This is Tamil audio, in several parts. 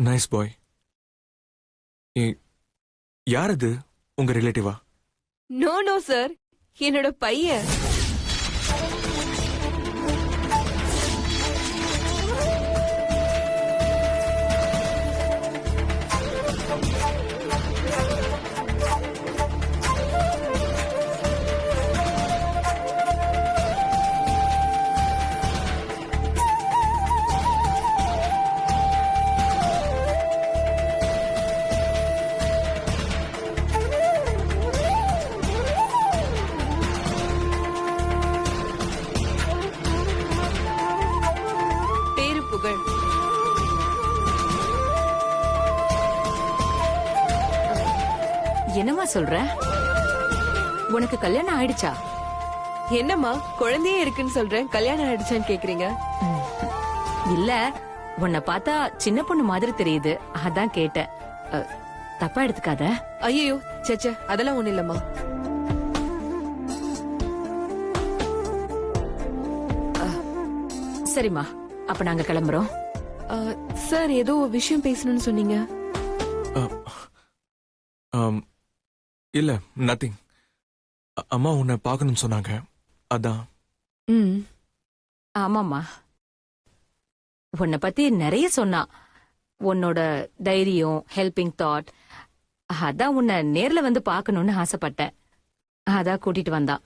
நைஸ் பாய். யார் இது? உங்க ரிலேட்டிவா? நோ நோ சார், என்னோட பையன். புகழ். என்னம்மா சொல்ற? உனக்கு கல்யாணம் ஆயிடுச்சா? என்னம்மா குழந்தையே இருக்குன்னு சொல்றேன், கல்யாணம் ஆயிடுச்சான்னு கேக்குறீங்க? இல்ல, உன்னை பார்த்தா சின்ன பொண்ணு மாதிரி தெரியுது, அதான் கேட்டேன். தப்பா எடுத்துக்காத. ஐயோ சேச்சே, அதெல்லாம் ஒண்ணு இல்லம்மா. சரிம்மா, அப்ப நாங்க கிளம்புறோம். சார் ஏதோ விஷயம் பேசணும்னு சொன்னீங்க. இல்ல, நத்திங். அம்மா உன்னை பார்க்கணும்னு சொன்னாங்க, அதான். ஆமாம்மா, உன்னை பத்தி நிறைய சொன்னா. உன்னோட தைரியம், ஹெல்பிங் தாட், அதான் உன்னை நேர்ல வந்து பார்க்கணும்னு ஆசைப்பட்டேன். அதான் கூட்டிட்டு வந்தா.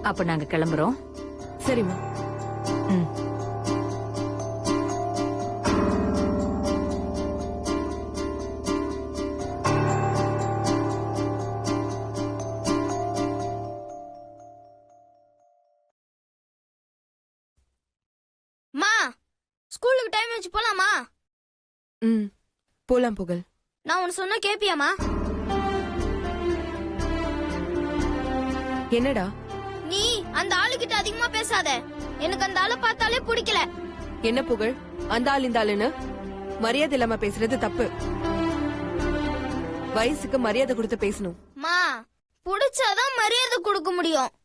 அப்ப நாங்க கிளம்புறோம். சரிம்மா. ஸ்கூலுக்கு டைம் ஆச்சு, போலாமா? போலாம் புகழ். நான் உன்னை சொன்ன கேப்பியாமா? என்னடா? நீ அந்த ஆளுகிட்ட அதிகமா பேசாத, எனக்கு அந்த ஆளை பார்த்தாலே பிடிக்கல. என்ன புகழ், அந்த ஆள் இந்த ஆளுன்னு மரியாதை இல்லாம பேசுறது தப்பு. வயசுக்கு மரியாதை கொடுத்து பேசணும். மா, புடிச்சாதான் மரியாதை கொடுக்க முடியும்.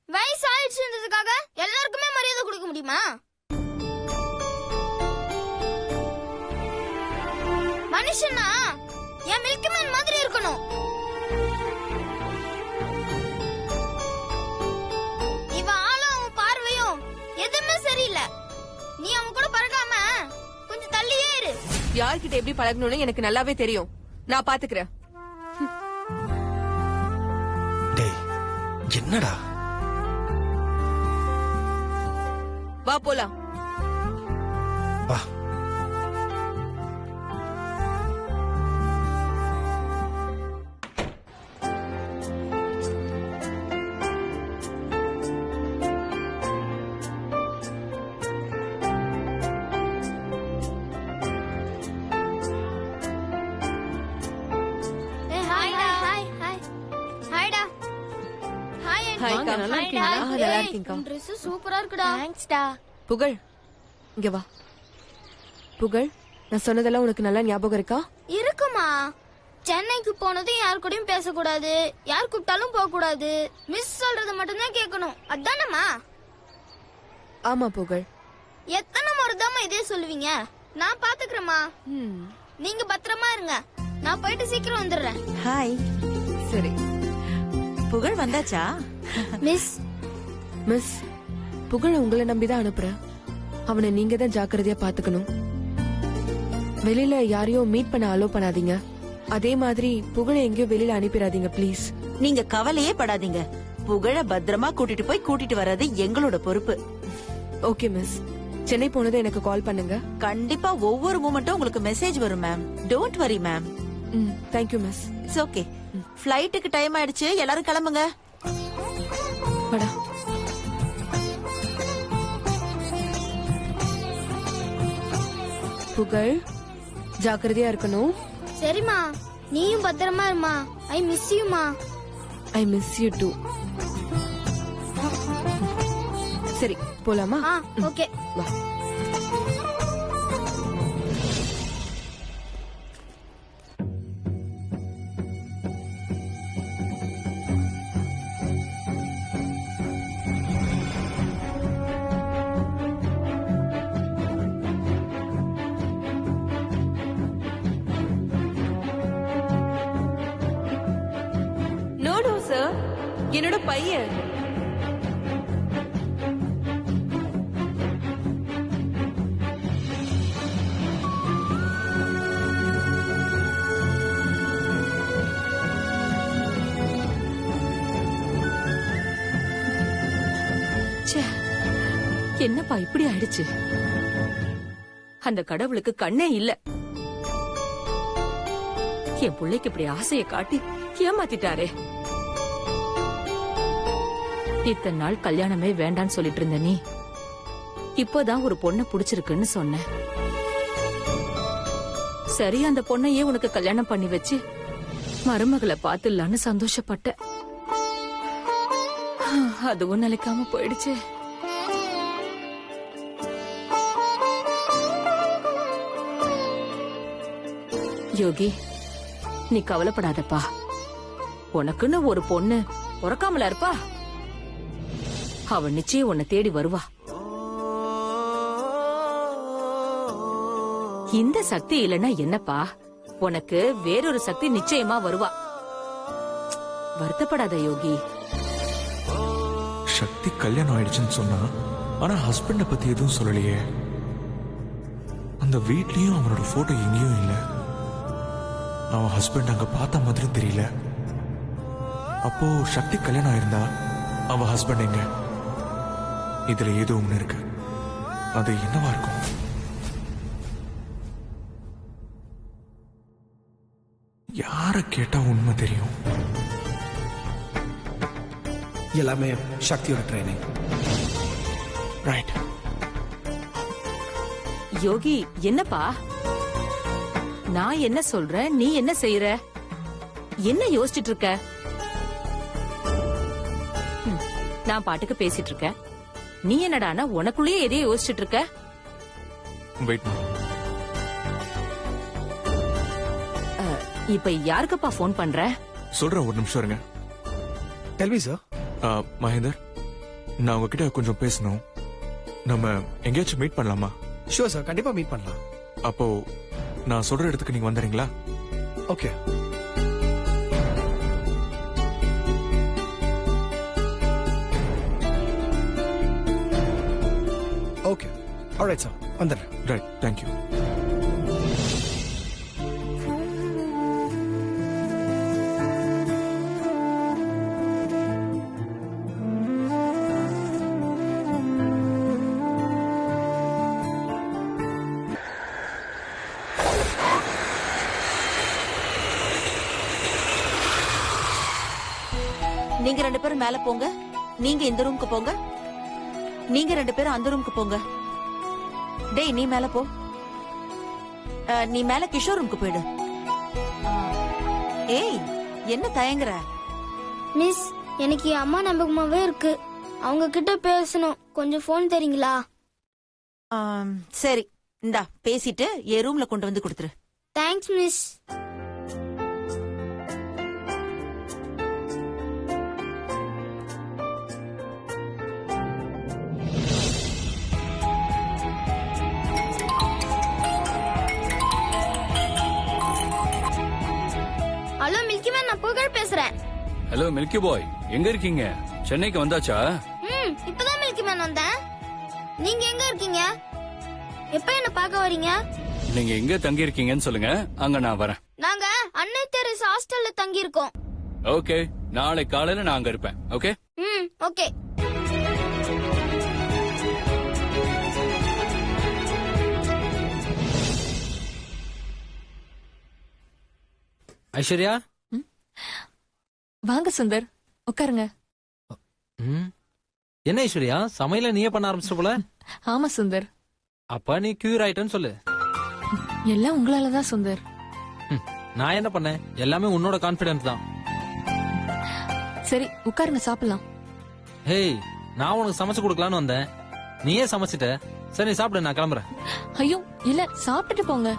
வயசு ஆயிடுச்சுன்றதுக்காக எல்லாருக்குமே மரியாதை கொடுக்க முடியுமா? மனுஷனா என் மில்க்மேன் மாதிரி இருக்கணும். இவ ஆளும் பார்வையும் எதுவுமே சரியில்லை. நீ அவன் கூட பழகாம கொஞ்சம் தள்ளியே இரு. யார்கிட்ட எப்படி பழகணும்னு எனக்கு நல்லாவே தெரியும், நான் பாத்துக்கிறேன். என்னடா? வா போலாம். வா. சூப்பரா இருக்குடா. தேங்க்ஸ்டா. புகழ், இங்க வா. புகழ், நான் சொன்னதெல்லாம் உனக்கு நல்லா ஞாபகம் இருக்கா? இருக்குமா. சென்னைக்கு போனதும் யார் கூடயும் பேசக்கூடாது, யார் கூப்பிட்டாலும் போக கூடாது, மிஸ் சொல்றது மட்டும்தான் கேட்கணும், அதானம்மா? ஆமா புகழ். எத்தனை முறை தான் இதே சொல்லுவீங்க? நான் பாத்துக்கிறேம்மா. நீங்க பத்திரமா இருங்க, நான் போயிட்டு சீக்கிரம் வந்துடுறேன். ஹாய். சரி. புகழ் வந்தாச்சா? மிஸ். மிஸ், புகழ உங்களை நம்பிதான் அனுப்புறேன். அவனை நீங்க தான் ஜாக்கிரதையா பாத்துக்கணும். வெளியில யாரையும் மீட் பண்ண அலோ பண்ணாதீங்க. அதே மாதிரி புகழ எங்கேயோ வெளியில அனுப்பிடாதீங்க ப்ளீஸ். நீங்க கவலையே படாதீங்க, புகழ பத்திரமா கூட்டிட்டு போய் கூட்டிட்டு வர்றது எங்களோட பொறுப்பு. Okay miss. சென்னை போனதை எனக்கு கால் பண்ணுங்க. கண்டிப்பா ஒவ்வொரு மூமெண்ட்டும் உங்களுக்கு மெசேஜ் வரும் ma'am. Don't worry ma'am. Thank you miss. It's okay. ஃபிளைட்டுக்கு டைம் ஆயிடுச்சு, எல்லாரும் கிளம்புங்க. படா. புகழ், ஜாக்கிரதையா இருக்கணும். சரிம்மா, நீயும் பத்திரமா இருமா. ஐ மிஸ் யூமா. I miss you too. சரி போலாமா? ஓகே. வா. என்னோட பையன். ச்சே, என்னப்பா இப்படி ஆயிடுச்சு? அந்த கடவுளுக்கு கண்ணே இல்ல. என் பிள்ளைக்கு இப்படி ஆசைய காட்டி ஏமாத்திட்டாரே. இத்தனை நாள் கல்யாணமே வேண்டான்னு சொல்லிட்டு இருந்த நீ இப்போதான் ஒரு பொண்ணை புடிச்சிருக்குன்னு சொன்ன. சரி, அந்த பொண்ணையே உனக்கு கல்யாணம் பண்ணி வச்சு மருமகளை பாத்துடலான்னு சந்தோஷப்பட்ட. அதுவும் நிலைக்காம போயிடுச்சு. யோகி, நீ கவலைப்படாதப்பா. உனக்குன்னு ஒரு பொண்ணு பிறக்காமல இருப்பா. அவ நிச்சயம் உன்னை தேடி வருவா. இந்த சக்தி இல்லைன்னா என்னப்பா, உனக்கு வேறொரு சக்தி நிச்சயமா வருவா. வருத்தப்படாத யோகி. சக்தி கல்யாணம் ஆயிடுச்சுன்னு சொன்னா, ஆனா ஹஸ்பண்ட பத்தி எதுவும் சொல்லலையே. அந்த வீட்லயும் அவனோட போட்டோ எங்கேயும் இல்ல. அவன் ஹஸ்பண்ட் அங்க பார்த்த மாதிரி தெரியல. அப்போ சக்தி கல்யாணம் ஆயிருந்தா அவ ஹஸ்பண்ட் எங்க? இதுல ஏதோ ஒண்ணு இருக்கு. அது என்னவா இருக்கும்? யார கேட்டா உண்மை தெரியும்? எல்லாமே சக்தியோட ட்ரைனிங். ரைட். யோகி, என்னப்பா? நான் என்ன சொல்றேன், நீ என்ன செய்யற? என்ன யோசிச்சுட்டு இருக்க? நான் பாட்டுக்கு பேசிட்டு இருக்கேன். நீ என்னடானா உனக்குள்ளேயே எதையோ யோசிச்சுட்டு இருக்க? வெயிட். இப்ப யாருக்குப்பா போன் பண்ற? சொல்றேன், ஒரு நிமிஷம் இருங்க. Tell me sir. மகேந்தர், நான் உங்ககிட்ட கொஞ்சம் பேசணும். நம்ம எங்கேயாச்சும் மீட் பண்ணலாமா? ஷூர் சார், கண்டிப்பா மீட் பண்ணலாம். அப்போ நான் சொல்ற இடத்துக்கு நீங்க வந்துடுறீங்களா? ஓகே. ஓகே, ஆல்ரைட் சார், வந்துடுறேன். Right, thank you. நீங்க 2 பேரும் மேல போங்க. நீங்க இந்த ரூமுக்கு போங்க. நீங்க 2 பேரும் அந்த ரூமுக்கு போங்க. டேய், நீ மேல போ. நீ மேல கிஷோர் ரூமுக்கு போயிடு. ஏய், என்ன தயங்குற? மிஸ், எனக்கு என் அம்மா நம்பகமாவே இருக்கு. அவங்க கிட்ட பேசணும். கொஞ்சம் போன் தரீங்களா? சரி, இந்தா பேசிட்டு என் ரூம்ல கொண்டு வந்து கொடுத்துரு. Thanks miss. Hello milky man, நான் புகழ் பேசுறேன். ஹலோ மில்கி பாய், எங்க இருக்கீங்க? சென்னைக்கு வந்தாச்சா? இப்பதான் மில்கி மேன் வந்தேன். நீங்க எங்க இருக்கீங்க? எப்ப என்ன பார்க்க வரீங்க? நீங்க எங்க தங்கி இருக்கீங்கன்னு சொல்லுங்க, அங்க நான் வரேன். நாங்க அன்னை தெரசா ஹாஸ்டல்ல தங்கி இருக்கோம். ஓகே, நாளை காலையில நான் அங்க இருப்பேன். ஓகே. ஓகே. ஐஸ்வர்யா, வாங்க சுந்தர், உட்காருங்க. என்ன ஐஸ்வர்யா, சமையல நீயே பண்ண ஆரம்பிச்சிட்ட போல? ஆமா சுந்தர். அப்ப நீ கியூர் ஆயிட்டன்னு சொல்லு. எல்லாம் உங்களாலதான் சுந்தர். நான் என்ன பண்ணேன்? எல்லாமே உன்னோட கான்பிடன்ஸ் தான். சரி, உட்காருங்க, சாப்பிடலாம். ஹேய், நான் உனக்கு சமைச்சு கொடுக்கலான்னு வந்தேன். நீயே சமைச்சிட்ட. சரி, நீ சாப்பிடு, நான் கிளம்புறேன். ஐயோ இல்ல, சாப்பிட்டுட்டு போங்க.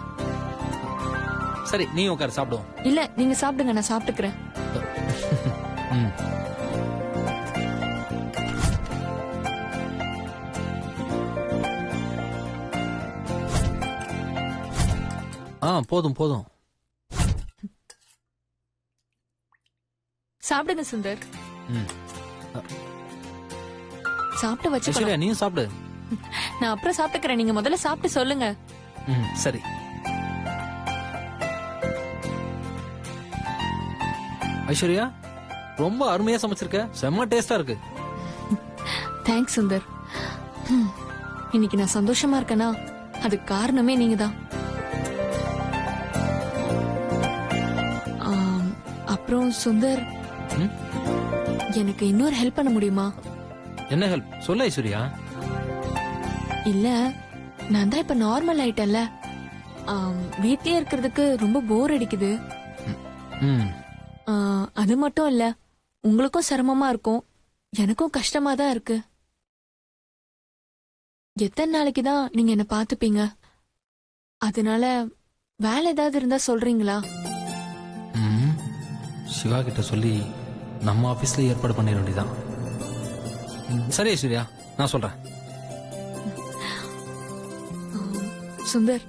சரி, நீ உட்காரு, சாப்பிடுவோம். இல்ல, நீங்க சாப்பிடுங்க, நான் சாப்பிட்டுக்கிறேன். போதும் போதும். சாப்பிடுங்க சுந்தர். சாப்பிட்டு வச்சுக்கணும். ஐஸ்வர்யா நீயும் சாப்பிடு. நான் அப்புறம் சாப்பிட்டுக்கிறேன். நீங்க முதல்ல சாப்பிட்டு சொல்லுங்க. சரி. ஐஸ்வர்யா ரொம்ப அருமையா சமைச்சிருக்க. செம்ம டேஸ்டா இருக்கு. தேங்க்ஸ் சுந்தர். இன்னைக்கு நான் சந்தோஷமா இருக்கேனா அதுக்கு காரணமே நீங்க தான். அப்புறம் சுந்தர், எனக்கு இன்னொரு ஹெல்ப் பண்ண முடியுமா? என்ன ஹெல்ப்? சொல்ல ஐஸ்வர்யா. இல்ல, நான் தான் இப்ப நார்மல் ஆயிட்டேன்ல. வீட்லயே இருக்கிறதுக்கு ரொம்ப போர் அடிக்குது. அது மட்டும் இல்ல, உங்களுக்கும் சிரமமா இருக்கும், எனக்கும் கஷ்டமா தான் இருக்கு. எத்தனை நாளைக்கு தான் நீங்க என்ன பாத்துப்பீங்க? அதனால வேலை ஏதாவது இருந்தா சொல்றீங்களா? சிவா கிட்ட சொல்லி நம்ம ஆபீஸ்ல ஏற்பாடு பண்ணிட வேண்டியதான். சரி ஐஸ்வர்யா, நான் சொல்றேன். சுந்தர்.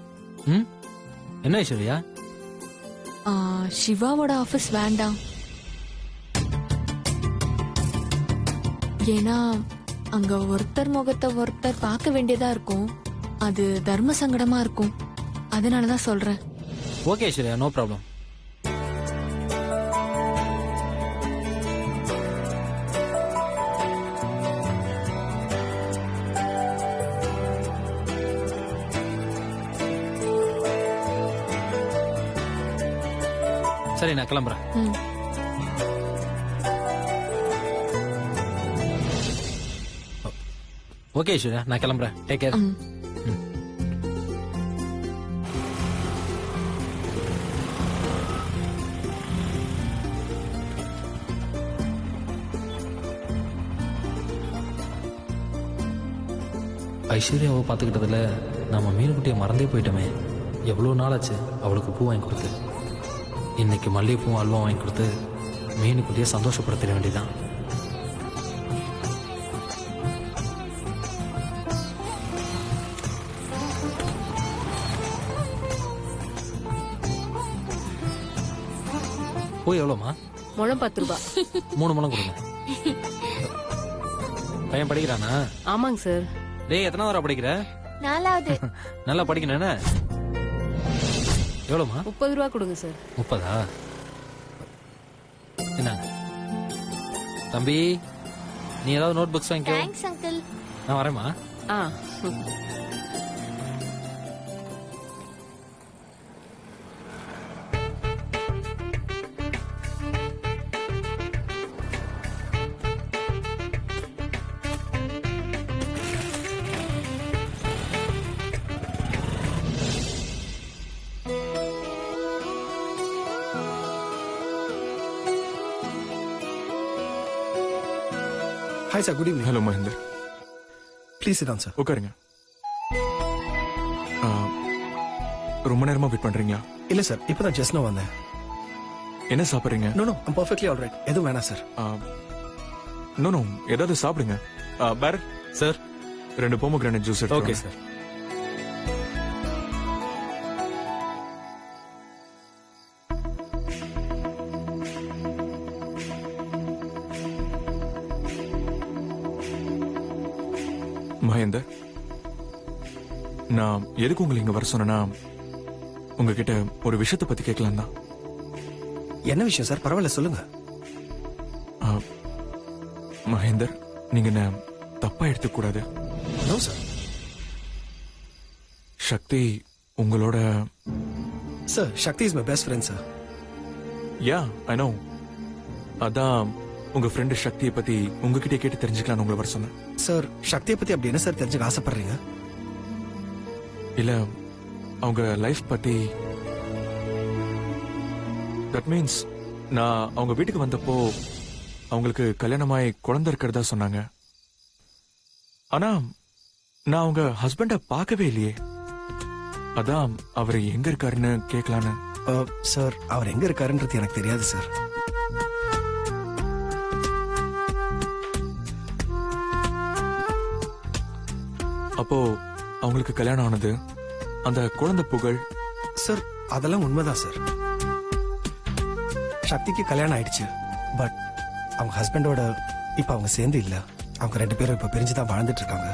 என்ன ஐஸ்வர்யா? சிவாவோட ஆபீஸ் வேண்டாம். ஏன்னா அங்க ஒருத்தர் முகத்தை ஒருத்தர் பார்க்க வேண்டியதா இருக்கும். அது தர்ம சங்கடமா இருக்கும். அதனாலதான் சொல்றேன். Okay Aishwarya, no problem. சரி, நான் கிளம்புறேன். ஓகே ஐஸ்வர்யா, நான் கிளம்புறேன். Take care. ஐஸ்வர்யாவை பார்த்துக்கிட்டதுல நம்ம மீனுக்குட்டியை மறந்தே போயிட்டோமே. எவ்வளோ நாள் ஆச்சு அவளுக்கு பூ வாங்கி கொடுத்து. இன்னைக்கு மல்லிகைப்பூ அல்வா வாங்கி கொடுத்து மீனுக்குட்டியை சந்தோஷப்படுத்திட வேண்டியதான். பூ எவ்வளோமா? முழம் 10 ரூபாய். 3 முழம் கொடுங்க. பையன் படிக்கிறானா? ஆமாங்க சார். டேய், எத்தனை வரை படிக்கிற? 4வது. நல்லா படிக்கணும் என்ன? எவ்வளோமா? 30 ரூபா கொடுங்க சார். 30ஆ? என்ன தம்பி, நீ ஏதாவது நோட் புக்ஸ் வாங்கிக்கோ. Thanks uncle. நான் வரேம்மா. Hi sir, good evening. Hello Mahender. Please sit down sir. உட்காருங்க. ரொம்ப நேரமா வெயிட் பண்றீங்களா? இல்ல சார், இப்பதான் ஜஸ்ட் நான் வந்தேன். என்ன சாப்பிடுறீங்க? No no, I'm perfectly alright. எதுவும் வேணாம் சார். நோ நோ, ஏதாவது சாப்பிடுங்க. பேர் சார், 2 பொமோகிரானேட் ஜூஸ் எடுத்து. Okay sir. மகேந்தர், நான் எதுக்கு உங்களை இங்க வர சொன்னா உங்ககிட்ட ஒரு விஷயத்தை பத்தி கேட்கலாம் தான். என்ன விஷயம் சார்? பரவாயில்ல சொல்லுங்க. மகேந்தர், நீங்க என்ன தப்பா எடுத்துக்க கூடாது. No sir. சக்தி உங்களோட. Sir, Shakti is my best friend sir. Yeah, I know. அதான் உங்க ஃப்ரெண்டு சக்தியை பத்தி உங்ககிட்ட கேட்டு தெரிஞ்சுக்கலாம் உங்களை வர சொன்னேன். சார், சக்தியை பத்தி அப்படி என்ன சார் தெரிஞ்சுக்க ஆசைப்படுறீங்க? இல்ல, அவங்க லைஃப் பத்தி. தட் மீன்ஸ் நான் அவங்க வீட்டுக்கு வந்தப்போ அவங்களுக்கு கல்யாணமாய் குழந்தை இருக்கிறதா சொன்னாங்க. ஆனா நான் அவங்க ஹஸ்பண்ட பார்க்கவே இல்லையே. அதான் அவர் எங்க இருக்காருன்னு கேட்கலான்னு. சார், அவர் எங்க இருக்காருன்றது எனக்கு தெரியாது சார். அப்போ அவங்களுக்கு கல்யாணம் ஆனது, அந்த குழந்தை புகழ். சார், அதெல்லாம் உண்மைதான் சார். சக்திக்கு கல்யாணம் ஆயிடுச்சு. பட் அவங்க ஹஸ்பண்டோட இப்ப அவங்க சேர்ந்து இல்ல. அவங்க 2 பேரும் இப்ப பிரிஞ்சுதான் வாழ்ந்துட்டு இருக்காங்க.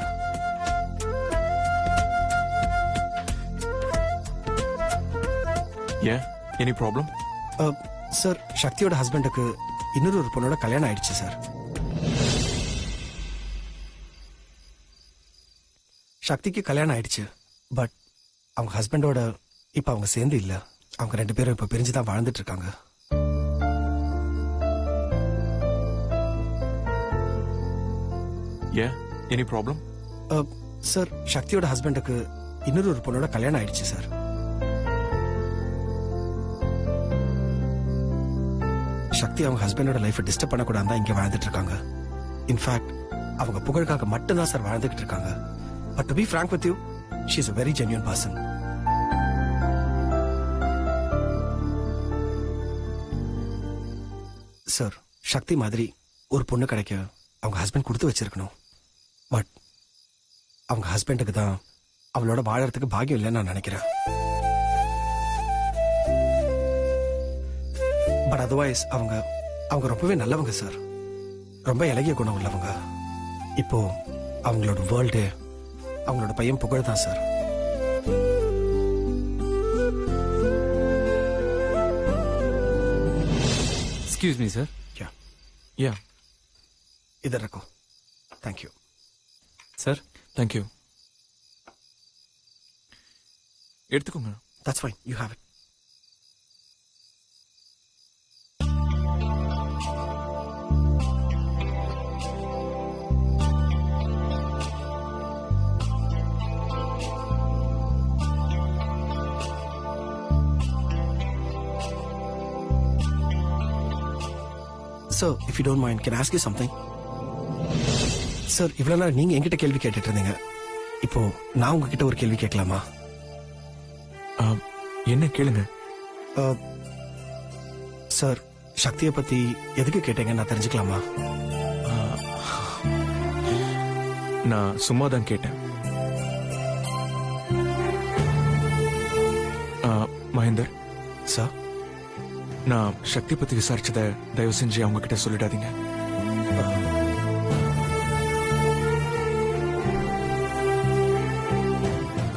ஏன் எனி ப்ராப்ளம்? சார், சக்தியோட ஹஸ்பண்டுக்கு இன்னொரு பொண்ணோட கல்யாணம் ஆயிடுச்சு சார். சக்திக்கு கல்யாணம் ஆயிடுச்சு. பட் அவங்க ஹஸ்பண்டோட இப்ப அவங்க சேர்ந்து இல்ல. அவங்க 2 பேரும் இப்ப பிரிஞ்சுதான் வாழ்ந்துட்டு இருக்காங்க. ஏன் எனி ப்ராப்ளம்? சார், சக்தியோட ஹஸ்பண்டுக்கு இன்னொரு பொண்ணோட கல்யாணம் ஆயிடுச்சு சார். சக்தி அவங்க ஹஸ்பண்டோட லைஃபை டிஸ்டர்ப் பண்ணக்கூடாது தான் இங்க வாழ்ந்துட்டு இருக்காங்க. இன்ஃபேக்ட் அவங்க புகழுக்காக மட்டும்தான் சார் வாழ்ந்துகிட்டு இருக்காங்க. But to be frank with you, she is a very genuine person. Sir, Shakti மாதிரி ஒரு பொண்ணு கிடைக்க அவங்க ஹஸ்பண்ட் கொடுத்து வச்சிருக்கணும். பட் அவங்க ஹஸ்பண்டுக்கு தான் அவளோட வாழறதுக்கு பாக்கியம் இல்லைன்னு நான் நினைக்கிறேன். பட் அதர்வைஸ் அவங்க ரொம்பவே நல்லவங்க சார். ரொம்ப இலகிய குணம் உள்ளவங்க. இப்போ அவங்களோட வேர்ல்டு அவங்களோட பையன் புகழ் தான் sir. Excuse me sir. Yeah, இதர் ரக்கோ. Thank you sir. தேங்க்யூ. எடுத்துக்கோங்க. That's fine, you have it. Sir, if you don't mind, can I ask you something? Sir, இவ்வளவு நேரம் நீங்க என்கிட்ட கேள்வி கேட்டுட்டு இருந்தீங்க. இப்போ நான் உங்ககிட்ட ஒரு கேள்வி கேட்கலாமா? என்ன கேளுங்க. சார், சக்தியை பத்தி எதுக்கு கேட்டீங்க நான் தெரிஞ்சுக்கலாமா? நான் சும்மா தான் கேட்டேன். மகேந்தர் சார், நான் சக்தி பத்தி விசாரிச்சத தயவு செஞ்சு அவங்க கிட்ட சொல்லிடாதீங்க.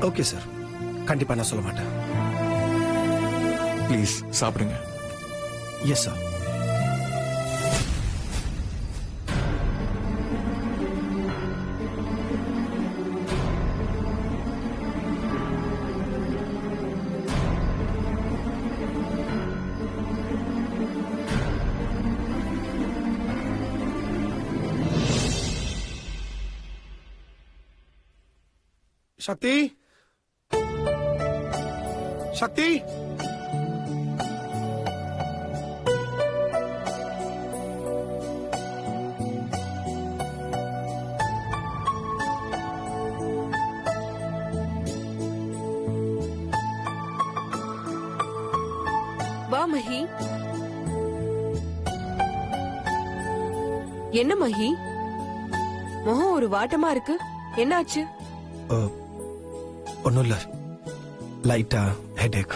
ஓகே சார், கண்டிப்பா நான் சொல்ல மாட்டேன். ப்ளீஸ் சாப்பிடுங்க. Yes sir. சக்தி, சக்தி, வா மஹி. என்ன மஹி, முகம் ஒரு வாட்டமா இருக்கு, என்னாச்சு? ஒன்னும் இல்ல, லைட்டா ஹெடேக்.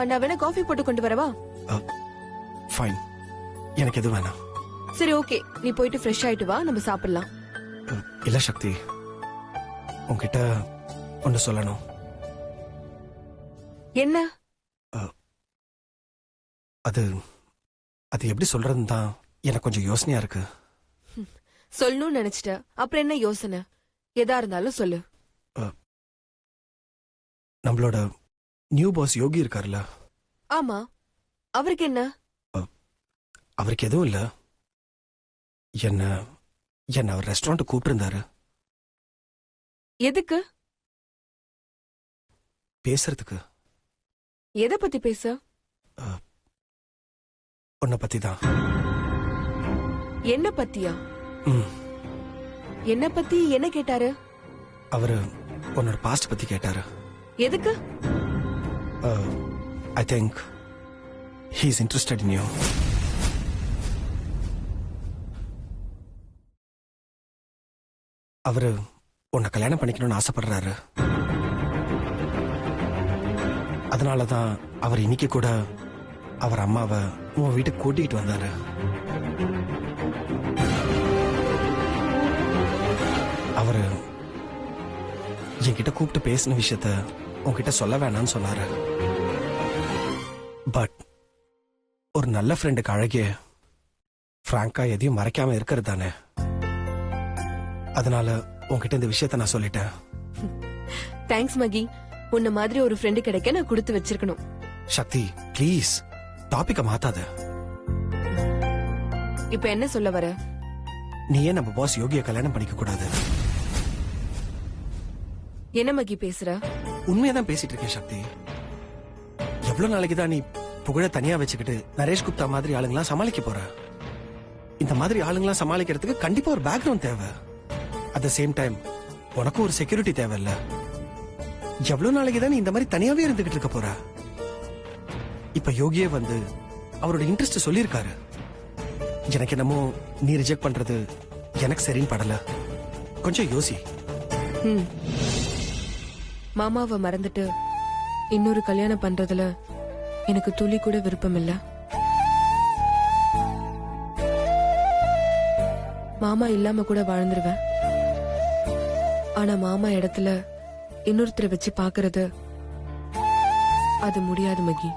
நான் வேணா காஃபி போட்டு கொண்டு வரவா? ஃபைன், எனக்கு எது வேணாம். சரி ஓகே, நீ போயிட்டு ஃப்ரெஷ் ஆயிட்டு வா, நம்ம சாப்பிடலாம். இல்ல சக்தி, உன்கிட்ட ஒன்னு சொல்லணும். என்ன? அது அது எப்படி சொல்றதுன்னு தான் எனக்கு கொஞ்சம் யோசனையா இருக்கு. சொல்லணும்னு நினைச்சிட்ட, அப்புறம் என்ன யோசனை? எதா இருந்தாலும் சொல்லு. நம்மளோட நியூ பாஸ் யோகி இருக்காருல்ல? ஆமா, அவருக்கு என்ன? அவருக்கு எதுவும் இல்ல. என்ன அவர் ரெஸ்டாரண்ட் கூப்பிட்டிருந்தாரு. எதுக்கு? பேசுறதுக்கு. எதை பத்தி பேச? உன்னை பத்தி தான். என்ன பத்தியா? என்ன பத்தி என்ன கேட்டாரு? அவரு உன்னோட பாஸ்ட் பத்தி கேட்டாரு. எதுக்கு? I think he is interested in you. அவரு உன்னை கல்யாணம் பண்ணிக்கணும்னு ஆசைப்படுறாரு. அதனாலதான் அவர் இன்னைக்கு கூட அவர் அம்மாவை உன் வீட்டுக்கு கூட்டிகிட்டு வந்தாரு. அவரு என்கிட்ட கூப்பிட்டு பேசின விஷயத்த உன்கிட்ட சொல்ல வேணாம்னு சொன்னாரு. பட் ஒரு நல்ல ஃப்ரெண்டுக்கு அழகிய பிராங்கா எதையும் மறைக்காம இருக்கிறது தானே. அதனால உன்கிட்ட இந்த விஷயத்த நான் சொல்லிட்டேன். தேங்க்ஸ் மகி. உன்ன மாதிரி ஒரு ஃப்ரெண்டு கிடைக்க நான் கொடுத்து வச்சிருக்கணும். சக்தி ப்ளீஸ் டாபிக்க மாத்தாத. இப்ப என்ன சொல்ல வர? நீ ஏன் நம்ம பாஸ் யோகிய கல்யாணம் பண்ணிக்க கூடாது? என்ன மகி பேசுற? உண்மையதான் பேசிட்டு இருக்கேன் சக்தி. எவ்வளவு நாளைக்கு தான் நீ புகழ தனியா வச்சுக்கிட்டு நரேஷ் குப்தா மாதிரி ஆளுங்களாம் சமாளிக்க போற? இந்த மாதிரி ஆளுங்களாம் சமாளிக்கிறதுக்கு கண்டிப்பா ஒரு பேக்ரவுண்ட் தேவை. அட் த சேம் டைம் உனக்கும் ஒரு செக்யூரிட்டி தேவை இல்ல? எவ்வளவு நாளைக்கு தான் நீ இந்த மாதிரி தனியாவே இருந்துகிட்டு இருக்க போற? இப்ப யோகியே வந்து அவரோட இன்ட்ரெஸ்ட் சொல்லியிருக்காரு. எனக்கு என்னமோ நீ ரிஜெக்ட் பண்றது எனக்கு சரின்னு படல. கொஞ்சம் யோசி. மாமாவை மறந்துட்டு இன்னொரு கல்யாணம் பண்றதுல எனக்கு துளி கூட விருப்பம் இல்ல. மாமா இல்லாம கூட வாழ்ந்துருவேன். ஆனா மாமா இடத்துல இன்னொருத்தரை வச்சு பாக்குறது அது முடியாது மகி.